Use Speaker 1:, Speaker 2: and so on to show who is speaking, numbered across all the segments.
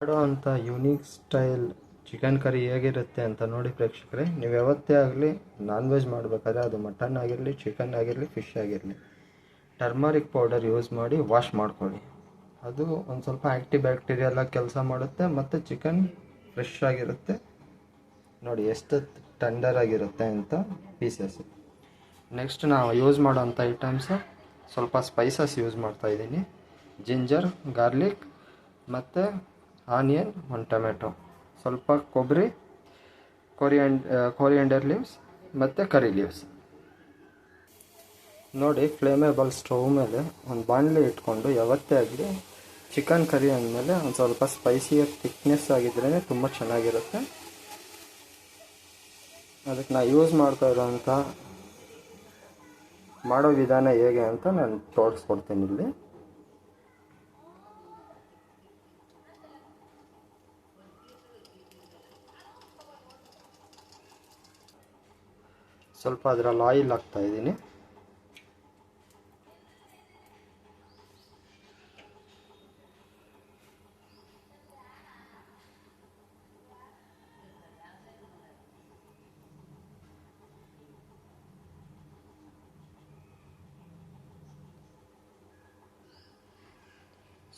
Speaker 1: ಮಾಡುವಂಥ unique style chicken curry ಹೇಗಿರುತ್ತೆ ಅಂತ ನೋಡಿ ಪ್ರೇಕ್ಷಕರೇ. ನೀವು ಯಾವತ್ತೇ ಆಗಲಿ ನಾನ್ ವೆಜ್ ಮಾಡಬೇಕಾದ್ರೆ, ಅದು ಮಟನ್ ಆಗಿರಲಿ, ಚಿಕನ್ ಆಗಿರಲಿ, ಫಿಶ್ ಆಗಿರಲಿ, ಟರ್ಮರಿಕ್ ಪೌಡರ್ ಯೂಸ್ ಮಾಡಿ ವಾಶ್ ಮಾಡ್ಕೊಳ್ಳಿ. ಅದು ಒಂದು ಸ್ವಲ್ಪ ಆ್ಯಕ್ಟಿ ಬ್ಯಾಕ್ಟೀರಿಯಾ ಎಲ್ಲ ಕೆಲಸ ಮಾಡುತ್ತೆ ಮತ್ತು ಚಿಕನ್ ಫ್ರೆಶ್ ಆಗಿರುತ್ತೆ. ನೋಡಿ ಎಷ್ಟು ಟೆಂಡರ್ ಆಗಿರುತ್ತೆ ಅಂತ ಪೀಸಸ್. ನೆಕ್ಸ್ಟ್ ನಾವು ಯೂಸ್ ಮಾಡೋಂಥ ಐಟಮ್ಸು ಸ್ವಲ್ಪ ಸ್ಪೈಸಸ್ ಯೂಸ್ ಮಾಡ್ತಾಯಿದ್ದೀನಿ. ಜಿಂಜರ್, ಗಾರ್ಲಿಕ್ ಮತ್ತು ಆನಿಯನ್, ಒಂದು ಟೊಮೆಟೊ, ಸ್ವಲ್ಪ ಕೊಬ್ಬರಿ, ಕೊರಿಯಂಡರ್ ಲೀವ್ಸ್ ಮತ್ತು ಕರಿ ಲೀವ್ಸ್. ನೋಡಿ, ಫ್ಲೇಮೇಬಲ್ ಸ್ಟವ್ ಮೇಲೆ ಒಂದು ಬಾಣಲೆ ಇಟ್ಕೊಂಡು, ಯಾವತ್ತೇ ಆಗಲಿ ಚಿಕನ್ ಕರಿ ಅಂದಮೇಲೆ ಒಂದು ಸ್ವಲ್ಪ ಸ್ಪೈಸಿಯಾಗಿ ಥಿಕ್ನೆಸ್ ಆಗಿದ್ರೇ ತುಂಬ ಚೆನ್ನಾಗಿರುತ್ತೆ. ಅದಕ್ಕೆ ನಾನು ಯೂಸ್ ಮಾಡ್ತಾ ಇರೋಂಥ ಮಾಡೋ ವಿಧಾನ ಹೇಗೆ ಅಂತ ನಾನು ತೋರಿಸ್ಕೊಡ್ತೀನಿ ಇಲ್ಲಿ. ಸ್ವಲ್ಪ ಅದರಲ್ಲಿ ಆಯಿಲ್ ಹಾಕ್ತಾ ಇದ್ದೀನಿ.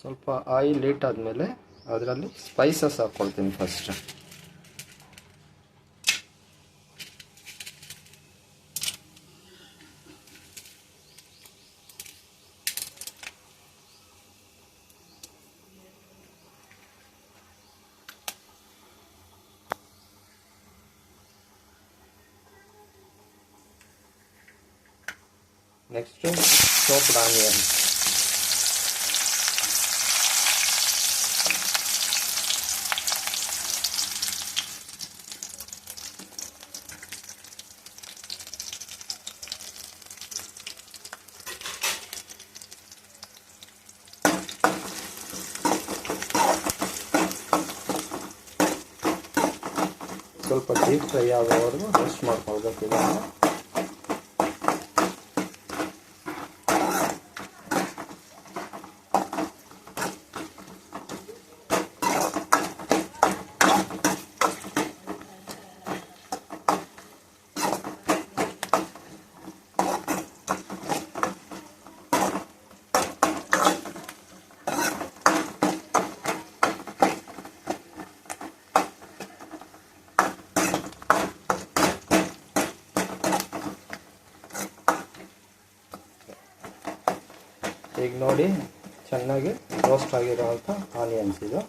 Speaker 1: ಸ್ವಲ್ಪ ಆಯಿಲ್ ಹೀಟ್ ಆದಮೇಲೆ ಅದರಲ್ಲಿ ಸ್ಪೈಸಸ್ ಹಾಕ್ಕೊಳ್ತೀನಿ ಫಸ್ಟ್. ನೆಕ್ಸ್ಟು chopped ಆನಿಯನ್, ಸ್ವಲ್ಪ ಡೀಪ್ ಫ್ರೈ ಆಗೋವರೆಗೂ ರೋಸ್ಟ್ ಮಾಡ್ಕೊಳ್ಬೇಕು ಇದನ್ನು. ಈಗ ನೋಡಿ, ಚೆನ್ನಾಗಿ ರೋಸ್ಟ್ ಆಗಿರೋವಂಥ ಆನಿಯನ್ಸ್ ಇದು.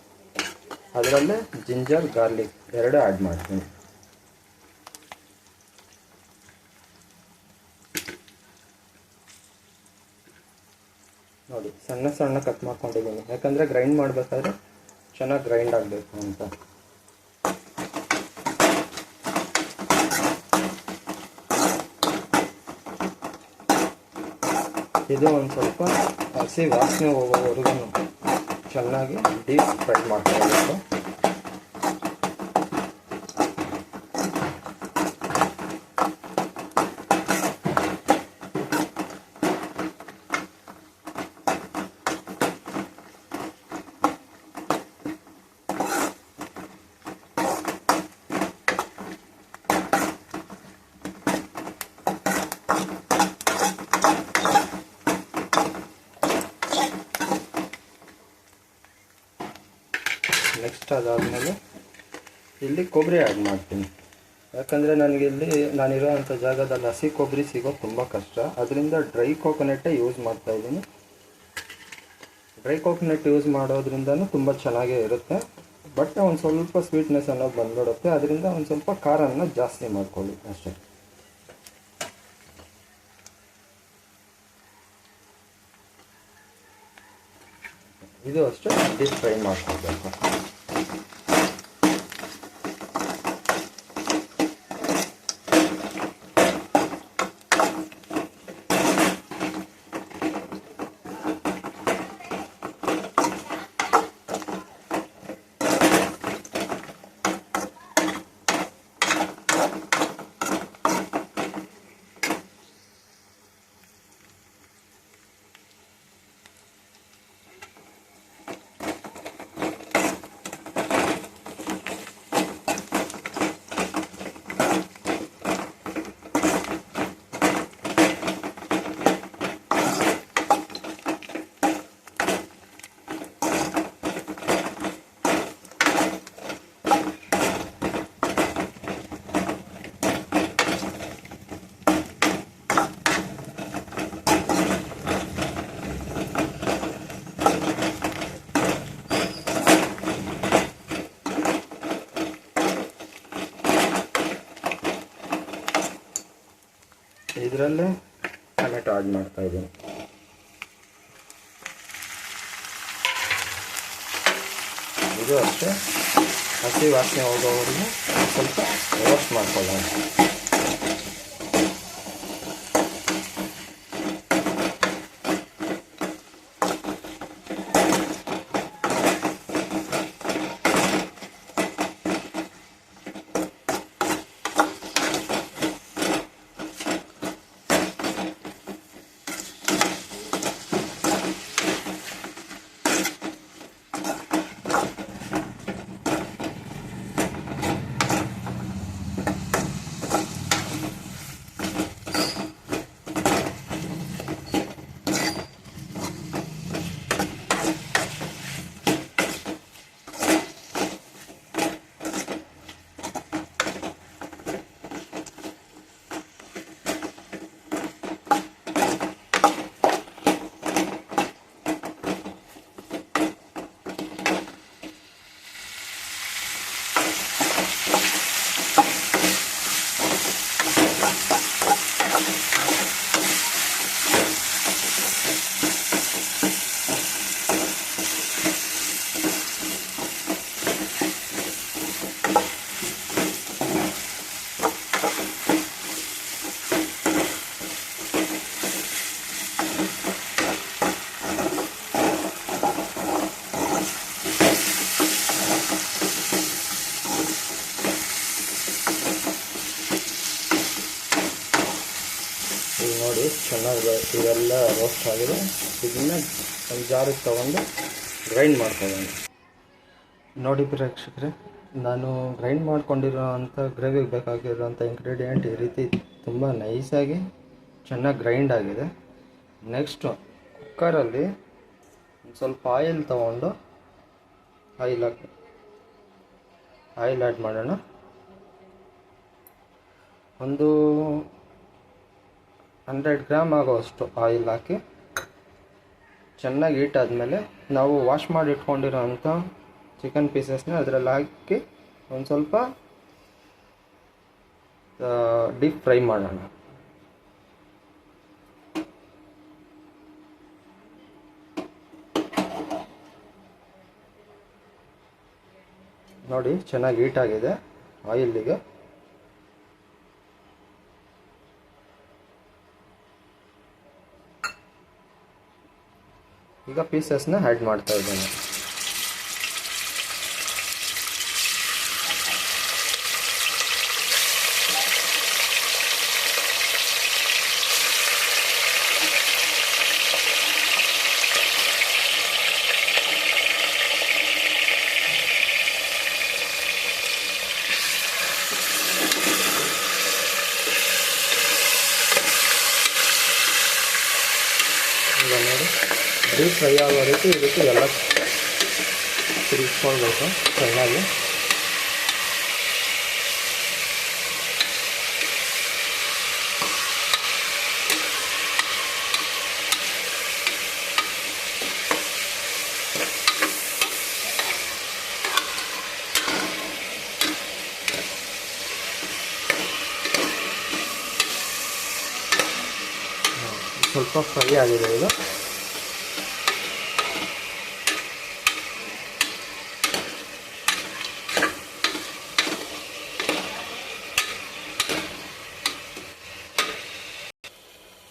Speaker 1: ಅದರಲ್ಲೇ ಜಿಂಜರ್, ಗಾರ್ಲಿಕ್ ಎರಡು ಆ್ಯಡ್ ಮಾಡ್ತೀನಿ. ನೋಡಿ, ಸಣ್ಣ ಸಣ್ಣ ಕಟ್ ಮಾಡ್ಕೊಂಡಿದ್ದೀನಿ, ಯಾಕಂದರೆ ಗ್ರೈಂಡ್ ಮಾಡಬೇಕಾದ್ರೆ ಚೆನ್ನಾಗಿ ಗ್ರೈಂಡ್ ಆಗಬೇಕು ಅಂತ. ಇದು ಒಂದು ಸ್ವಲ್ಪ ಹಸಿ ವಾಸನೆ ಹೋಗೋವರೆಗೂ ಚೆನ್ನಾಗಿ ಡೀಪ್ ಫ್ರೈ ಮಾಡ್ಕೊಳ್ಬೇಕು. ನೆಕ್ಸ್ಟ್ ಅದಾದಮೇಲೆ ಇಲ್ಲಿ ಕೊಬ್ಬರಿ ಆ್ಯಡ್ ಮಾಡ್ತೀನಿ. ಯಾಕಂದರೆ ನಾನಿರೋವಂಥ ಜಾಗದಲ್ಲಿ ಹಸಿ ಕೊಬ್ಬರಿ ಸಿಗೋದು ತುಂಬ ಕಷ್ಟ. ಅದರಿಂದ ಡ್ರೈ ಕೋಕೋನಟ್ಟೇ ಯೂಸ್ ಮಾಡ್ತಾಯಿದ್ದೀನಿ. ಡ್ರೈ ಕೋಕೋನಟ್ ಯೂಸ್ ಮಾಡೋದ್ರಿಂದನೂ ತುಂಬ ಚೆನ್ನಾಗೇ ಇರುತ್ತೆ. ಬಟ್ ಒಂದು ಸ್ವಲ್ಪ ಸ್ವೀಟ್ನೆಸ್ ಅನ್ನೋದು ಬಂದ್ಬಿಡುತ್ತೆ. ಅದರಿಂದ ಒಂದು ಸ್ವಲ್ಪ ಖಾರನ ಜಾಸ್ತಿ ಮಾಡ್ಕೊಳ್ಳಿ ಅಷ್ಟೇ. ಇದು ಅಷ್ಟೇ ಡೀಪ್ ಫ್ರೈ ಮಾಡ್ಕೊಳ್ಬೇಕು. ಇದರಲ್ಲೇ ಟೊಮೆಟೊ ಆ್ಯಡ್ ಮಾಡ್ತಾಯಿದ್ದೀನಿ. ಇದು ಅಷ್ಟೇ ಹಸಿ ವಾಸನೆ ಹೋಗೋವರೆಗೂ ಸ್ವಲ್ಪ ರೋಸ್ಟ್ ಮಾಡ್ಕೊಳ್ಳೋಣ. ನೋಡಿ ಚೆನ್ನಾಗಿ ಇವೆಲ್ಲ ರೋಸ್ಟ್ ಆಗಿದೆ. ಇದನ್ನು ಒಂದು ಜಾರಿಗೆ ತೊಗೊಂಡು ಗ್ರೈಂಡ್ ಮಾಡ್ಕೊಳ್ಳೋಣ. ನೋಡಿ ಪ್ರೇಕ್ಷಕರೇ, ನಾನು ಗ್ರೈಂಡ್ ಮಾಡ್ಕೊಂಡಿರೋ ಅಂಥ ಗ್ರೇವಿಗೆ ಬೇಕಾಗಿರೋಂಥ ಇಂಗ್ರೀಡಿಯೆಂಟ್ ಈ ರೀತಿ ತುಂಬ ನೈಸಾಗಿ ಚೆನ್ನಾಗಿ ಗ್ರೈಂಡ್ ಆಗಿದೆ. ನೆಕ್ಸ್ಟು ಕುಕ್ಕರಲ್ಲಿ ಒಂದು ಸ್ವಲ್ಪ ಆಯಿಲ್ ತೊಗೊಂಡು ಆಯಿಲ್ ಆ್ಯಡ್ ಮಾಡೋಣ. ಒಂದು 100 ಗ್ರಾಮ್ ಆಗೋಷ್ಟು ಆಯಿಲ್ ಹಾಕಿ ಚೆನ್ನಾಗಿ ಹೀಟ್ ಆದಮೇಲೆ ನಾವು ವಾಶ್ ಮಾಡಿ ಇಟ್ಕೊಂಡಿರೋ ಅಂಥ ಚಿಕನ್ ಪೀಸಸ್ನ ಅದರಲ್ಲಿ ಹಾಕಿ ಒಂದು ಸ್ವಲ್ಪ ಡೀಪ್ ಫ್ರೈ ಮಾಡೋಣ. ನೋಡಿ ಚೆನ್ನಾಗಿ ಹೀಟ್ ಆಗಿದೆ ಆಯಿಲಿಗೆ. ಈಗ ಪೀಸಸ್ನ ಆ್ಯಡ್ ಮಾಡ್ತಾ ಇದ್ದೇನೆ. ಈಗ ನೋಡಿ ಡೀಪ್ ಫ್ರೈ ಆಗೋ ರೀತಿ ಇದಕ್ಕೆ ಎಲ್ಲ ತಿರುಗಿಸ್ಕೊಳ್ಬೇಕು ಚೆನ್ನಾಗಿ. ಸ್ವಲ್ಪ ಫ್ರೈ ಆಗಿದೆ ಇದು.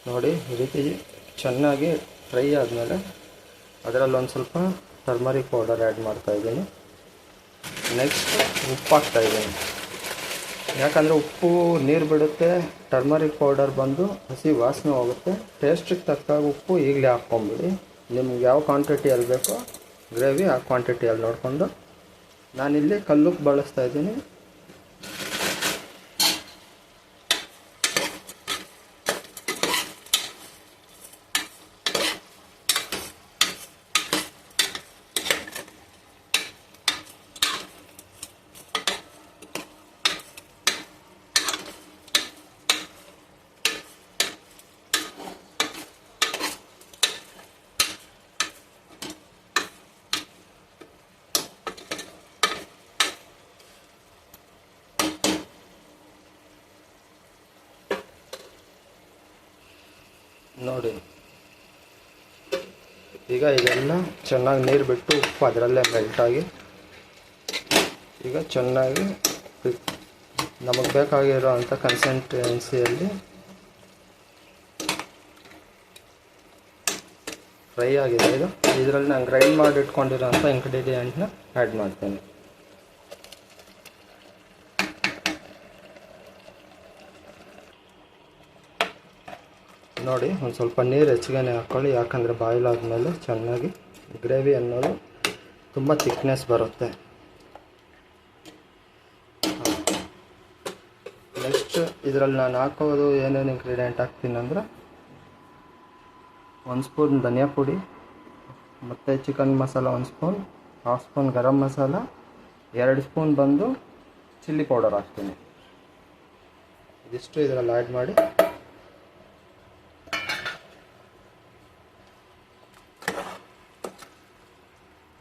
Speaker 1: ನೋಡಿ ಈ ರೀತಿ ಚೆನ್ನಾಗಿ ಫ್ರೈ ಆದಮೇಲೆ ಅದರಲ್ಲಿ ಒಂದು ಸ್ವಲ್ಪ ಟರ್ಮರಿಕ್ ಪೌಡರ್ ಆ್ಯಡ್ ಮಾಡ್ತಾಯಿದ್ದೀನಿ. ನೆಕ್ಸ್ಟ್ ಉಪ್ಪು ಹಾಕ್ತಾಯಿದ್ದೀನಿ. ಯಾಕಂದರೆ ಉಪ್ಪು ನೀರು ಬಿಡುತ್ತೆ, ಟರ್ಮರಿಕ್ ಪೌಡರ್ ಬಂದು ಹಸಿ ವಾಸನೆ ಹೋಗುತ್ತೆ. ಟೇಸ್ಟಿಗೆ ತಕ್ಕಾಗ ಉಪ್ಪು ಈಗಲೇ ಹಾಕ್ಕೊಂಬಿಡಿ. ನಿಮ್ಗೆ ಯಾವ ಕ್ವಾಂಟಿಟಿಯಲ್ಲಿ ಬೇಕೋ ಗ್ರೇವಿ ಆ ಕ್ವಾಂಟಿಟಿಯಲ್ಲಿ ನೋಡಿಕೊಂಡು. ನಾನಿಲ್ಲಿ ಕಲ್ಲುಪ್ಪು ಬಳಸ್ತಾಯಿದ್ದೀನಿ. ನೋಡಿ ಈಗ ಇದೆಲ್ಲ ಚೆನ್ನಾಗಿ ನೀರು ಬಿಟ್ಟು ಉಪ್ಪು ಅದರಲ್ಲೇ ಮೆಲ್ಟಾಗಿ ಈಗ ಚೆನ್ನಾಗಿ ನಮಗೆ ಬೇಕಾಗಿರೋ ಅಂಥ ಕನ್ಸಿಸ್ಟೆನ್ಸಿಯಲ್ಲಿ ಫ್ರೈ ಆಗಿದೆ. ಇದು ಇದರಲ್ಲಿ ನಾನು ಗ್ರೈಂಡ್ ಮಾಡಿ ಇಟ್ಕೊಂಡಿರೋ ಅಂಥ ಇಂಗ್ರೀಡಿಯೆಂಟ್ನ ಆ್ಯಡ್ ಮಾಡ್ತೇನೆ. ನೋಡಿ ಒಂದು ಸ್ವಲ್ಪ ನೀರು ಹೆಚ್ಚಿಗೆ ಹಾಕ್ಕೊಳ್ಳಿ, ಯಾಕಂದರೆ ಬಾಯ್ಲ್ ಆದಮೇಲೆ ಚೆನ್ನಾಗಿ ಗ್ರೇವಿ ಅನ್ನೋದು ತುಂಬ ಥಿಕ್ನೆಸ್ ಬರುತ್ತೆ. ನೆಕ್ಸ್ಟ್ ಇದರಲ್ಲಿ ನಾನು ಹಾಕೋದು ಏನೇನು ಇಂಗ್ರೀಡಿಯೆಂಟ್ ಹಾಕ್ತೀನಿ ಅಂದರೆ 1 ಸ್ಪೂನ್ ಧನಿಯಾ ಪುಡಿ, ಮತ್ತು chicken masala 1 spoon, 1/2 spoon garam masala, 2 spoon ಬಂದು ಚಿಲ್ಲಿ ಪೌಡರ್ ಹಾಕ್ತೀನಿ. ಇದಿಷ್ಟು ಇದರಲ್ಲಿ ಆ್ಯಡ್ ಮಾಡಿ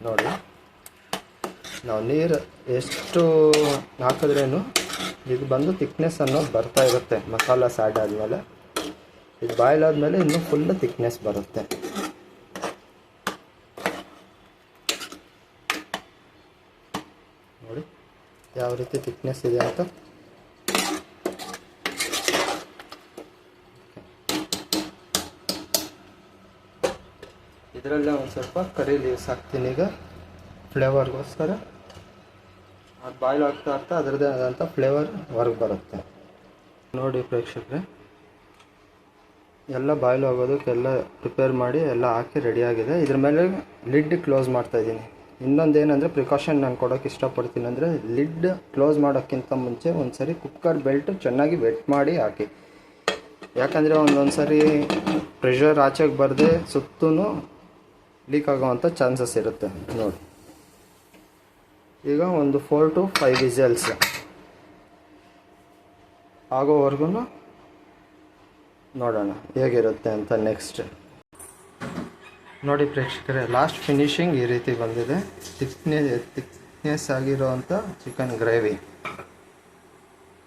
Speaker 1: ನೋಡಿ, ನಾವು ನೀರು ಎಷ್ಟು ಹಾಕಿದ್ರೇನು ಇದು ಬಂದು ಥಿಕ್ನೆಸ್ ಅನ್ನೋದು ಬರ್ತಾ ಇರುತ್ತೆ. ಮಸಾಲ ಆ್ಯಡ್ ಆದಮೇಲೆ ಇದು ಬಾಯ್ಲ್ ಆದಮೇಲೆ ಇನ್ನೂ ಫುಲ್ ಥಿಕ್ನೆಸ್ ಬರುತ್ತೆ. ನೋಡಿ ಯಾವ ರೀತಿ ಥಿಕ್ನೆಸ್ ಇದೆ ಅಂತ. ಇದರಲ್ಲೇ ಒಂದು ಸ್ವಲ್ಪ ಕರಿ ಲೀವ್ಸ್ ಹಾಕ್ತೀನಿ ಈಗ ಫ್ಲೇವರ್ಗೋಸ್ಕರ. ಅದು ಬಾಯ್ಲ್ ಆಗ್ತಾ ಆಗ್ತಾ ಅದರದ್ದೇ ಆದಂಥ ಫ್ಲೇವರ್ ಹೊರಗೆ ಬರುತ್ತೆ. ನೋಡಿ ಪ್ರೇಕ್ಷಕರೇ, ಎಲ್ಲ ಬಾಯ್ಲ್ ಆಗೋದಕ್ಕೆಲ್ಲ ಪ್ರಿಪೇರ್ ಮಾಡಿ ಎಲ್ಲ ಹಾಕಿ ರೆಡಿಯಾಗಿದೆ. ಇದ್ರ ಮೇಲೆ ಲಿಡ್ ಕ್ಲೋಸ್ ಮಾಡ್ತಾಯಿದ್ದೀನಿ. ಇನ್ನೊಂದೇನೆಂದರೆ ಪ್ರಿಕಾಷನ್ ನಾನು ಕೊಡೋಕ್ಕೆ ಇಷ್ಟಪಡ್ತೀನಿ ಅಂದರೆ, ಲಿಡ್ ಕ್ಲೋಸ್ ಮಾಡೋಕ್ಕಿಂತ ಮುಂಚೆ ಒಂದು ಸರಿ ಕುಕ್ಕರ್ ಬೆಲ್ಟ್ ಚೆನ್ನಾಗಿ ವೆಟ್ ಮಾಡಿ ಹಾಕಿ. ಯಾಕಂದರೆ ಒಂದೊಂದು ಸರಿ ಪ್ರೆಷರ್ ಆಚೆಗೆ ಬರದೆ ಸುತ್ತೂ ಲೀಕ್ ಆಗೋವಂಥ ಚಾನ್ಸಸ್ ಇರುತ್ತೆ. ನೋಡಿ ಈಗ ಒಂದು 4 to 5 ವಿಸಲ್ಸ್ ಆಗೋವರೆಗೂ ನೋಡೋಣ ಹೇಗಿರುತ್ತೆ ಅಂತ. ನೆಕ್ಸ್ಟ್ ನೋಡಿ ಪ್ರೇಕ್ಷಕರೇ, ಲಾಸ್ಟ್ ಫಿನಿಶಿಂಗ್ ಈ ರೀತಿ ಬಂದಿದೆ. ಥಿಕ್ನೆಸ್ ಆಗಿರೋ ಅಂಥ ಚಿಕನ್ ಗ್ರೇವಿ.